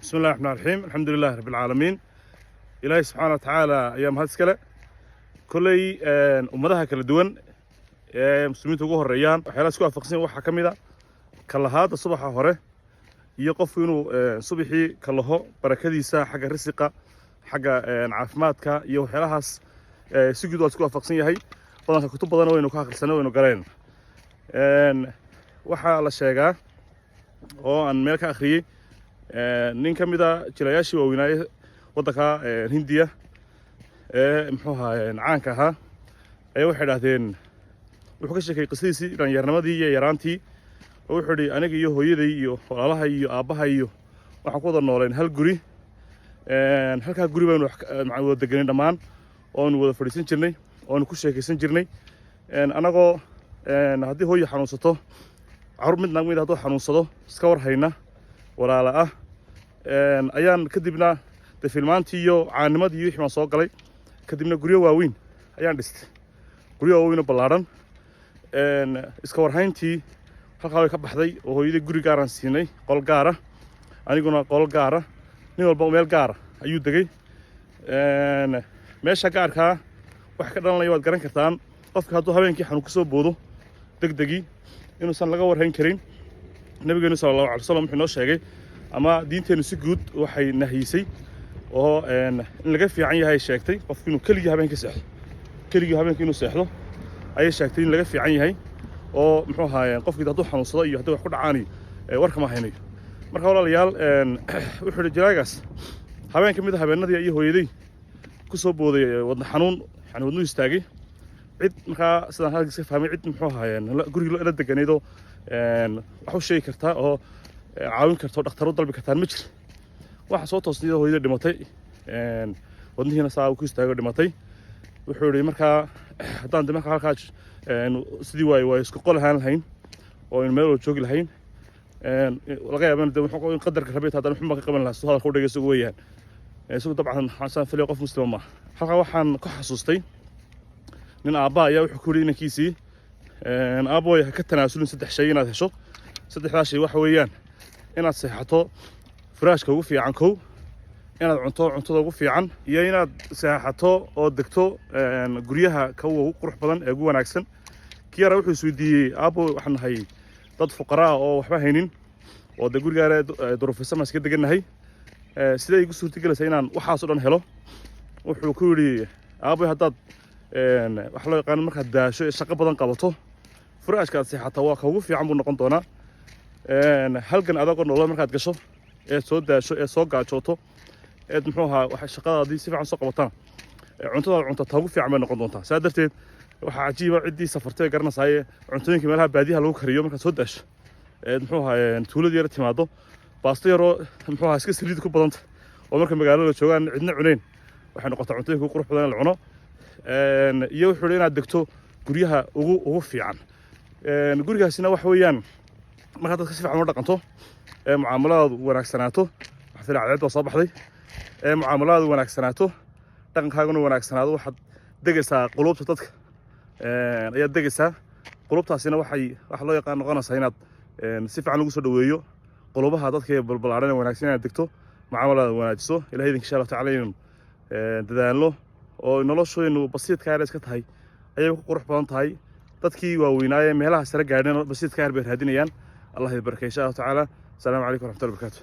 بسم الله الرحمن الرحيم الحمد لله رب العالمين إلهي سبحانه وتعالى أيام هذا كلي أمرها كل دوان مسلمين تجوه الريان وحيلا سكوا فقسين وحكم إذا كله هذا الصبح هره يقف إنه صبحي كله بركدي سا حاجة رزقة حاجة عافماتك يوحيلا هاس سجدوا سكوا فقسين هاي طبعا كتب بدنا وينو كآخر سنة وينو قرين وحال الشيء oo aan meel ka akhriyay nin ka mid ah jilayaashii waaweynaa waddanka Hindiya muxuu ahaa caanka ahaa waxay yiraahdeen wuxuu ka sheekay qisadiisii dhalinyarnimadii iyo yaraantii wuxuu yiri aniga iyo hooyaday iyo walaalahay iyo aabahay iyo waxaan ku wada nooleen hal guri halka guri baan wada deganay dhamaan oo wada fadhiisan jirnay oo ku sheekaysan jirnay anagoo haddii hooyo xanuunsato عرب من نقمة هذا حنون صدو سكور هينا ولا لا أيام كدبنا تفيلمان تيو عن ما ديو إحنا صاق علي كدبنا قرية واوين أيام دست قرية واوين بالعرن سكور هين تي هالخاوي كبح ذي وهو يدي قرية قارن سيني قال قارة أنا قلنا قال قارة نيول بوميل قارة أيود دقي ماشى قار كا وحكرنا لنا يواد قرن كتان قف كهاتو هبين كي حنو كسب بودو دقي إنه صار لقى ورهين كريم النبي صلى الله عليه وسلم حنا شيء أما دينتين سجود وحي نهيسي وهو إن لقى في عيني هاي شيكتي قف إنه كل جهة بينك سحل كل جهة بينك إنه سحله أي شيكتي لقى في عيني هاي أو محوها يعني قف كده طوح نصلاي هذا يحط عاني ورك ما هني مرة ولا ليال وحول الجلاجس هبين كم ده هبين نادي أيه هو يدي كسب وذي وضن حنون يعني وضن يستاجي عد مرة سنة هذا كيف فهمي عد محوها يعني لا قولي لا ده جنيدو وحول شيء كرتا أو عاون كرتا دكتور ضل بكرتا المجر واحد صوت تصنيده هو يدي دمتي وضن هنا ساعة وكيس تاجر دمتي وحولي مرة هذا عند مرة خارج سدي واي سكقول هين وإن ماله شغل هين لقيا من ده محقق يقدر كربيت هذا محمد قبل الناس هذا كله يسويه سو طبعا حسن في الوقف مسلم ما حقا وحن كحسوستي nin aabba ayaa wuxuu ku yiri inankiisii aabboy ka tanaasulin saddex shay inaad hesho saddexdaas shay waxa weeyaan inaad seexato firaashka ugu fiican kow inaad cuntada ugu fiican iyo inaad seexato oo degto guryaha ka ugu qurux badan ee ugu wanaagsan kiyara wuxuu isweydiiyey aabbo waxaan nahay dad fuqaraa oo waxba haynin oo de guriga duruufaysan iska deganahay sidee igu suurtagelaysaa inaan waxaas oo dhan helo wuxuu ku yiri aabbo haddaad waxa loo yaqaan markaad daasho shaqo badan qabato furaashkaad seexataa waa ka ugu fiican buu noqon doonaa halkan adag oo nolol markaad gasho ee soo daasho ee soo gaajooto ee muxuu ahaa waxa shaqadaadii si fiican soo qabataan cuntadaad cuntada ugu fiican bay noqon doontaa saa darteed waxa cajiib ah ciddii safartay garanaysaa cuntooyinka meelaha baadiyaha lagu kariyo markaad soo daasho muxuu ahaa tuuladii yar timaado baasto yaroo muxuu ahaa iska saliid ku badanta oo marka magaalada joogaan cidna cuneyn waxay noqotaa cuntooyinka ugu qurux badan la cuno iyo wuxuu inaad degto guryaha ugu fiican gurigaasina wax weeyaan marka dadka si fiican u dhaqanto mucaamalaadu wanaagsanaato wax fiican cad oo soo baxday mucaamalaadu wanaagsanaato dhaqankaaguna wanaagsanaado waxaad degaysaa qulubta dadka ayaad degaysaa qulubtaasina wax loo yaqaan noqonaysaa inaad si fiican ugu soo dhaweeyo qulubaha dadka ee balbalaaran wanaagsan inaad degto mucaamalaadu wanaajiso ilaahay idin insha Allah ta'ala inuu dadaalno oo noloshooyinu basiidka yar iska tahay ayay ku qurux badan tahay dadkii waaweynaaye meelaha sare gaadheen basiidka yar bay raadinayaan Allah idin barakeeyo insha Allah ta'ala assalamu alaykum wa rahmatullahi wa barakatuh